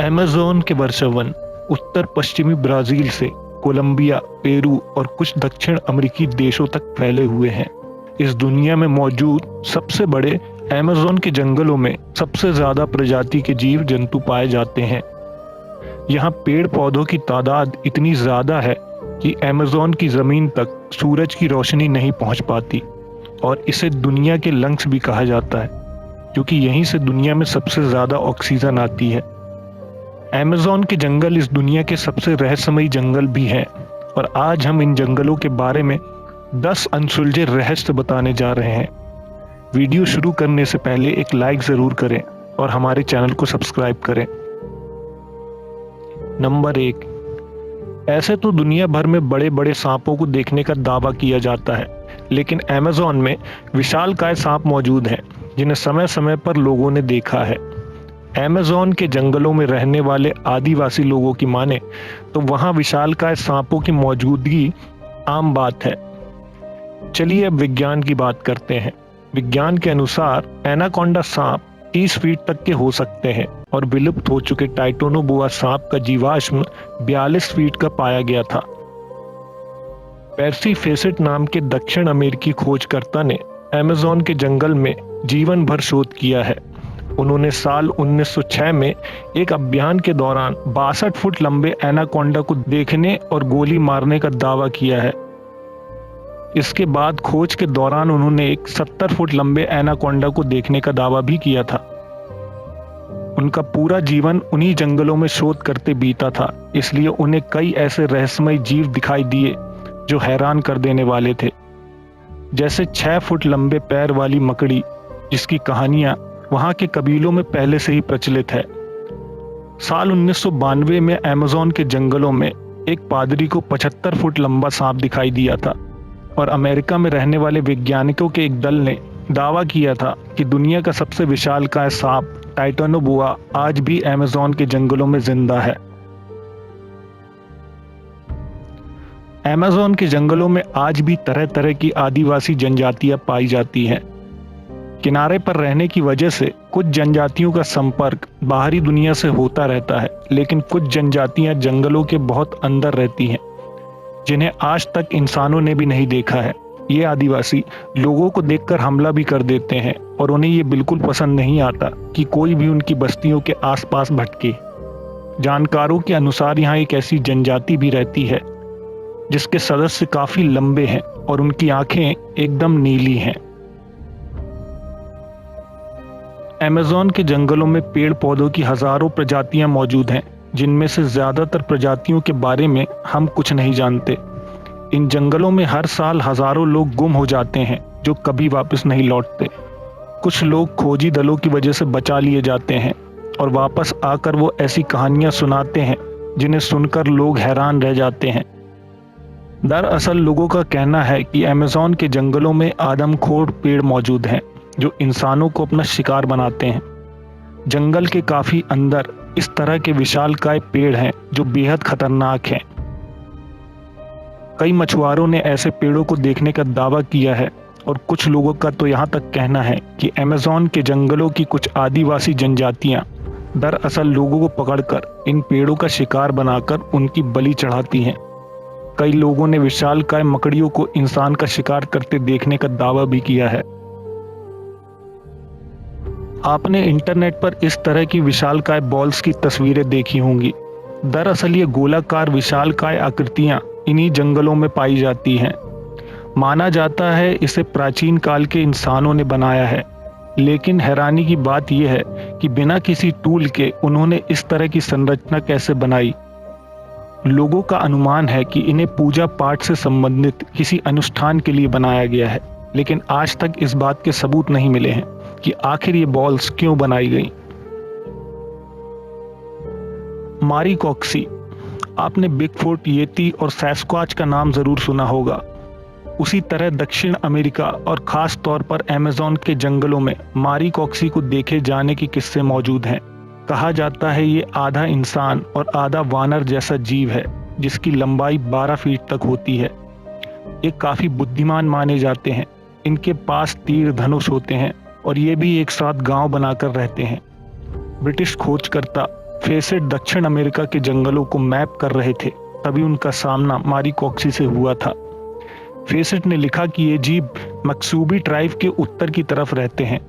Amazon के वर्षावन उत्तर पश्चिमी ब्राज़ील से कोलंबिया, पेरू और कुछ दक्षिण अमेरिकी देशों तक फैले हुए हैं। इस दुनिया में मौजूद सबसे बड़े अमेज़न के जंगलों में सबसे ज़्यादा प्रजाति के जीव जंतु पाए जाते हैं। यहाँ पेड़ पौधों की तादाद इतनी ज़्यादा है कि अमेज़न की ज़मीन तक सूरज की रोशनी नहीं पहुँच पाती और इसे दुनिया के लंग्स भी कहा जाता है, क्योंकि यहीं से दुनिया में सबसे ज़्यादा ऑक्सीजन आती है। अमेज़न के जंगल इस दुनिया के सबसे रहस्यमयी जंगल भी हैं और आज हम इन जंगलों के बारे में 10 अनसुलझे रहस्य बताने जा रहे हैं। वीडियो शुरू करने से पहले एक लाइक ज़रूर करें और हमारे चैनल को सब्सक्राइब करें। नंबर 1, ऐसे तो दुनिया भर में बड़े बड़े सांपों को देखने का दावा किया जाता है, लेकिन अमेज़न में विशालकाय सांप मौजूद हैं जिन्हें समय समय पर लोगों ने देखा है। अमेज़न के जंगलों में रहने वाले आदिवासी लोगों की माने तो वहां विशालकाय सांपों की मौजूदगी आम बात है। चलिए अब विज्ञान की बात करते हैं। विज्ञान के अनुसार एनाकोंडा सांप 30 फीट तक के हो सकते हैं और विलुप्त हो चुके टाइटोनोबोआ सांप का जीवाश्म 42 फीट का पाया गया था। पेर्सी फेसेट नाम के दक्षिण अमेरिकी खोजकर्ता ने अमेज़न के जंगल में जीवन भर शोध किया है। उन्होंने साल 1906 में एक अभियान के दौरान 62 फुट लंबे एनाकोंडा को देखने और गोली मारने का दावा किया है। इसके बाद खोज के दौरान उन्होंने एक 70 फुट लंबे एनाकोंडा को देखने का दावा भी किया था। उनका पूरा जीवन उन्हीं जंगलों में शोध करते बीता था, इसलिए उन्हें कई ऐसे रहस्यमय जीव दिखाई दिए जो हैरान कर देने वाले थे। जैसे 6 फुट लंबे पैर वाली मकड़ी, जिसकी कहानियां वहां के कबीलों में पहले से ही प्रचलित है। साल 1992 में अमेज़न के जंगलों में एक पादरी को 75 फुट लंबा सांप दिखाई दिया था और अमेरिका में रहने वाले वैज्ञानिकों के एक दल ने दावा किया था कि दुनिया का सबसे विशालकाय सांप टाइटोनोबोआ आज भी अमेज़न के जंगलों में जिंदा है। अमेज़न के जंगलों में आज भी तरह तरह की आदिवासी जनजातियां पाई जाती हैं। किनारे पर रहने की वजह से कुछ जनजातियों का संपर्क बाहरी दुनिया से होता रहता है, लेकिन कुछ जनजातियां जंगलों के बहुत अंदर रहती हैं, जिन्हें आज तक इंसानों ने भी नहीं देखा है। ये आदिवासी लोगों को देखकर हमला भी कर देते हैं और उन्हें ये बिल्कुल पसंद नहीं आता कि कोई भी उनकी बस्तियों के आसपास भटके। जानकारों के अनुसार यहाँ एक ऐसी जनजाति भी रहती है जिसके सदस्य काफी लंबे हैं और उनकी आंखें एकदम नीली हैं। अमेज़न के जंगलों में पेड़ पौधों की हजारों प्रजातियां मौजूद हैं, जिनमें से ज्यादातर प्रजातियों के बारे में हम कुछ नहीं जानते। इन जंगलों में हर साल हजारों लोग गुम हो जाते हैं जो कभी वापस नहीं लौटते। कुछ लोग खोजी दलों की वजह से बचा लिए जाते हैं और वापस आकर वो ऐसी कहानियां सुनाते हैं जिन्हें सुनकर लोग हैरान रह जाते हैं। दरअसल लोगों का कहना है कि अमेज़न के जंगलों में आदमखोर पेड़ मौजूद हैं जो इंसानों को अपना शिकार बनाते हैं। जंगल के काफी अंदर इस तरह के विशालकाय पेड़ हैं जो बेहद खतरनाक हैं। कई मछुआरों ने ऐसे पेड़ों को देखने का दावा किया है और कुछ लोगों का तो यहाँ तक कहना है कि अमेज़न के जंगलों की कुछ आदिवासी जनजातियां दरअसल लोगों को पकड़कर इन पेड़ों का शिकार बनाकर उनकी बलि चढ़ाती हैं। कई लोगों ने विशालकाय मकड़ियों को इंसान का शिकार करते देखने का दावा भी किया है। आपने इंटरनेट पर इस तरह की विशालकाय बॉल्स की तस्वीरें देखी होंगी। दरअसल ये गोलाकार विशालकाय आकृतियां इन्हीं जंगलों में पाई जाती हैं। माना जाता है इसे प्राचीन काल के इंसानों ने बनाया है, लेकिन हैरानी की बात यह है कि बिना किसी टूल के उन्होंने इस तरह की संरचना कैसे बनाई। लोगों का अनुमान है कि इन्हें पूजा पाठ से संबंधित किसी अनुष्ठान के लिए बनाया गया है, लेकिन आज तक इस बात के सबूत नहीं मिले हैं कि आखिर ये बॉल्स क्यों बनाई गई। मारीकॉक्सी, आपने बिगफुट, येती और सैस्क्वाच का नाम जरूर सुना होगा। उसी तरह दक्षिण अमेरिका और खास तौर पर अमेज़न के जंगलों में मारीकॉक्सी को देखे जाने के किस्से मौजूद हैं। कहा जाता है ये आधा इंसान और आधा वानर जैसा जीव है जिसकी लंबाई 12 फीट तक होती है। ये काफी बुद्धिमान माने जाते हैं। इनके पास तीर धनुष होते हैं और ये भी एक साथ गांव बनाकर रहते हैं। ब्रिटिश खोजकर्ता फेसेट दक्षिण अमेरिका के जंगलों को मैप कर रहे थे, तभी उनका सामना मारी कॉक्सी से हुआ था। फेसेट ने लिखा कि ये जीव मक्सूबी ट्राइब के उत्तर की तरफ रहते हैं,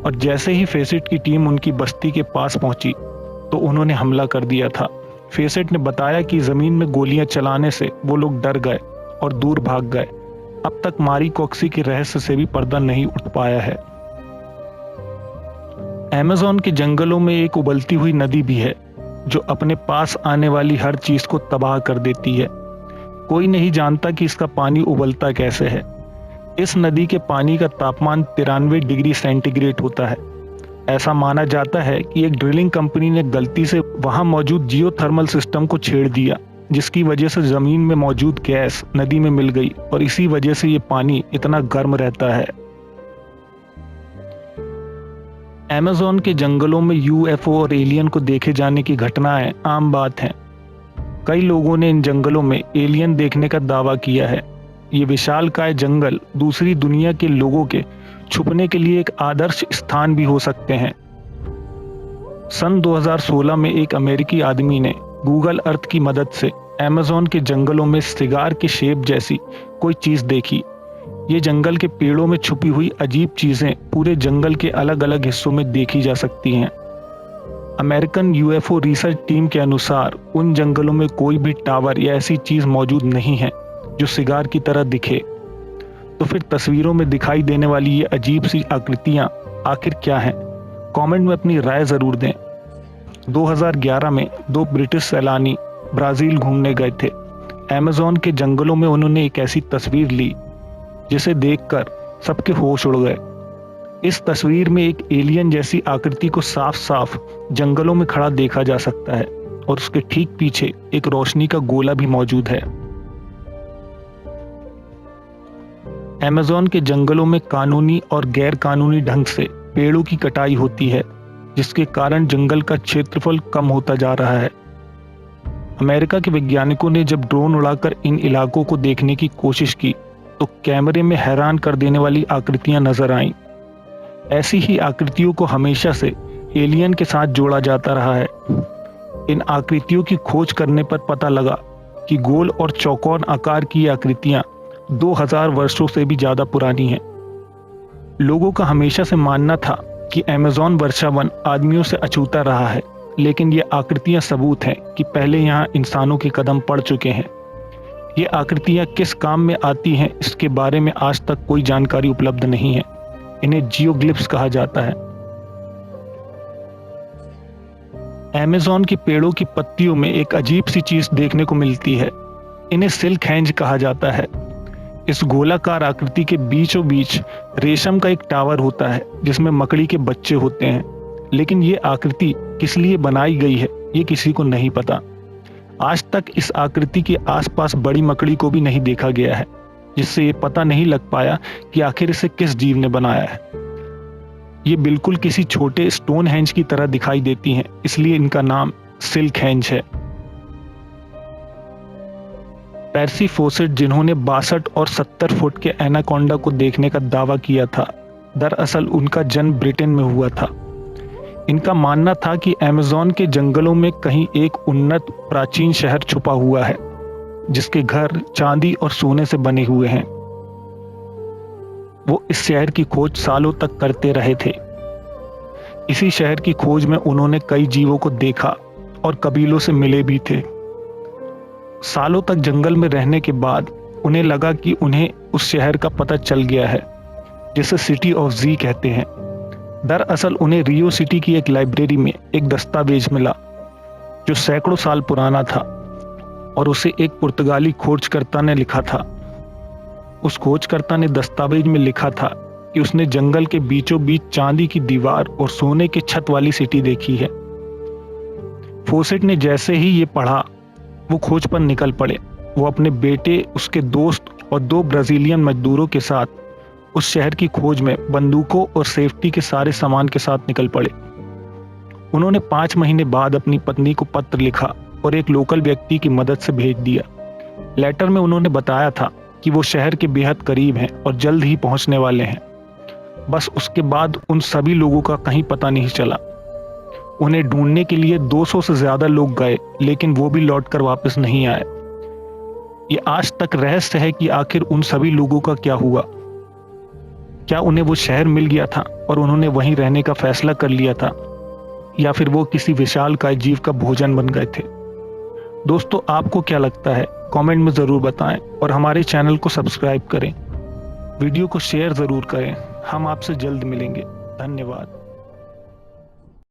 और जैसे ही फेसेट की टीम उनकी बस्ती के पास पहुंची तो उन्होंने हमला कर दिया था। फेसेट ने बताया कि जमीन में गोलियां चलाने से वो लोग डर गए और दूर भाग गए। अब तक मारी कॉक्सी के रहस्य से भी पर्दा नहीं उठ पाया है। अमेज़न के जंगलों में एक उबलती हुई नदी भी है जो अपने पास आने वाली हर चीज को तबाह कर देती है। कोई नहीं जानता कि इसका पानी उबलता कैसे है। इस नदी के पानी का तापमान 93 डिग्री सेंटीग्रेड होता है। ऐसा माना जाता है कि एक ड्रिलिंग कंपनी ने गलती से वहां मौजूद जियोथर्मल सिस्टम को छेड़ दिया, जिसकी वजह से जमीन में मौजूद गैस नदी में मिल गई और इसी वजह से ये पानी इतना गर्म रहता है। अमेज़न के जंगलों में यूएफओ और एलियन को देखे जाने की घटनाएं आम बात हैं। कई लोगों ने इन जंगलों में एलियन देखने का दावा किया है। ये विशालकाय जंगल दूसरी दुनिया के लोगों के छुपने के लिए एक आदर्श स्थान भी हो सकते हैं। सन 2016 में एक अमेरिकी आदमी ने गूगल अर्थ की मदद से अमेज़न के जंगलों में सिगार के शेप जैसी कोई चीज देखी। ये जंगल के पेड़ों में छुपी हुई अजीब चीजें पूरे जंगल के अलग अलग हिस्सों में देखी जा सकती हैं। अमेरिकन यूएफओ रिसर्च टीम के अनुसार उन जंगलों में कोई भी टावर या ऐसी चीज मौजूद नहीं है जो सिगार की तरह दिखे। तो फिर तस्वीरों में दिखाई देने वाली ये अजीब सी आकृतियां आखिर क्या हैं? कमेंट में अपनी राय जरूर दें। 2011 में 2 ब्रिटिश सैलानी ब्राजील घूमने गए थे। अमेज़न के जंगलों में उन्होंने एक ऐसी तस्वीर ली जिसे देखकर सबके होश उड़ गए। इस तस्वीर में एक एलियन जैसी आकृति को साफ साफ जंगलों में खड़ा देखा जा सकता है और उसके ठीक पीछे एक रोशनी का गोला भी मौजूद है। अमेज़न के जंगलों में कानूनी और गैर कानूनी ढंग से पेड़ों की कटाई होती है, जिसके कारण जंगल का क्षेत्रफल कम होता जा रहा है। अमेरिका के वैज्ञानिकों ने जब ड्रोन उड़ाकर इन इलाकों को देखने की कोशिश की तो कैमरे में हैरान कर देने वाली आकृतियां नजर आईं। ऐसी ही आकृतियों को हमेशा से एलियन के साथ जोड़ा जाता रहा है। इन आकृतियों की खोज करने पर पता लगा कि गोल और चौकोर आकार की आकृतियां 2000 वर्षों से भी ज्यादा पुरानी हैं। लोगों का हमेशा से मानना था कि अमेज़न वर्षावन आदमियों से अछूता रहा है, लेकिन ये आकृतियां सबूत हैं कि पहले यहाँ इंसानों के कदम पड़ चुके हैं। ये आकृतियां किस काम में आती हैं, इसके बारे में आज तक कोई जानकारी उपलब्ध नहीं है। इन्हें जियोग्लिफ्स कहा जाता है। अमेज़न के पेड़ों की पत्तियों में एक अजीब सी चीज देखने को मिलती है। इन्हें सिल्क हैंज कहा जाता है। इस गोलाकार आकृति के बीचों बीच रेशम का एक टावर होता है जिसमें मकड़ी के बच्चे होते हैं, लेकिन ये आकृति किस लिए बनाई गई है ये किसी को नहीं पता। आज तक इस आकृति के आसपास बड़ी मकड़ी को भी नहीं देखा गया है, जिससे ये पता नहीं लग पाया कि आखिर इसे किस जीव ने बनाया है। ये बिल्कुल किसी छोटे स्टोन हैंज की तरह दिखाई देती हैं, इसलिए इनका नाम सिल्क हैंज है। पेर्सी फोसेट, जिन्होंने 62 और 70 फुट के एनाकोंडा को देखने का दावा किया था, दरअसल उनका जन्म ब्रिटेन में हुआ था। इनका मानना था कि अमेज़न के जंगलों में कहीं एक उन्नत प्राचीन शहर छुपा हुआ है, जिसके घर चांदी और सोने से बने हुए हैं। वो इस शहर की खोज सालों तक करते रहे थे। इसी शहर की खोज में उन्होंने कई जीवों को देखा और कबीलों से मिले भी थे। सालों तक जंगल में रहने के बाद उन्हें लगा कि उन्हें उस शहर का पता चल गया है, जिसे सिटी ऑफ जी कहते हैं। दरअसल उन्हें रियो सिटी की एक लाइब्रेरी में एक दस्तावेज मिला जो सैकड़ों साल पुराना था और उसे एक पुर्तगाली खोजकर्ता ने लिखा था। उस खोजकर्ता ने दस्तावेज में लिखा था कि उसने जंगल के बीचों बीच चांदी की दीवार और सोने के छत वाली सिटी देखी है। फोसेट ने जैसे ही ये पढ़ा, वो खोज पर निकल पड़े। वो अपने बेटे, उसके दोस्त और 2 ब्राजीलियन मजदूरों के साथ उस शहर की खोज में बंदूकों और सेफ्टी के सारे सामान के साथ निकल पड़े। उन्होंने 5 महीने बाद अपनी पत्नी को पत्र लिखा और एक लोकल व्यक्ति की मदद से भेज दिया। लेटर में उन्होंने बताया था कि वो शहर के बेहद करीब हैं और जल्द ही पहुंचने वाले हैं। बस उसके बाद उन सभी लोगों का कहीं पता नहीं चला। उन्हें ढूंढने के लिए 200 से ज्यादा लोग गए, लेकिन वो भी लौटकर वापस नहीं आए। ये आज तक रहस्य है कि आखिर उन सभी लोगों का क्या हुआ। क्या उन्हें वो शहर मिल गया था और उन्होंने वहीं रहने का फैसला कर लिया था, या फिर वो किसी विशालकाय जीव का भोजन बन गए थे। दोस्तों, आपको क्या लगता है? कमेंट में ज़रूर बताएं और हमारे चैनल को सब्सक्राइब करें। वीडियो को शेयर ज़रूर करें। हम आपसे जल्द मिलेंगे। धन्यवाद।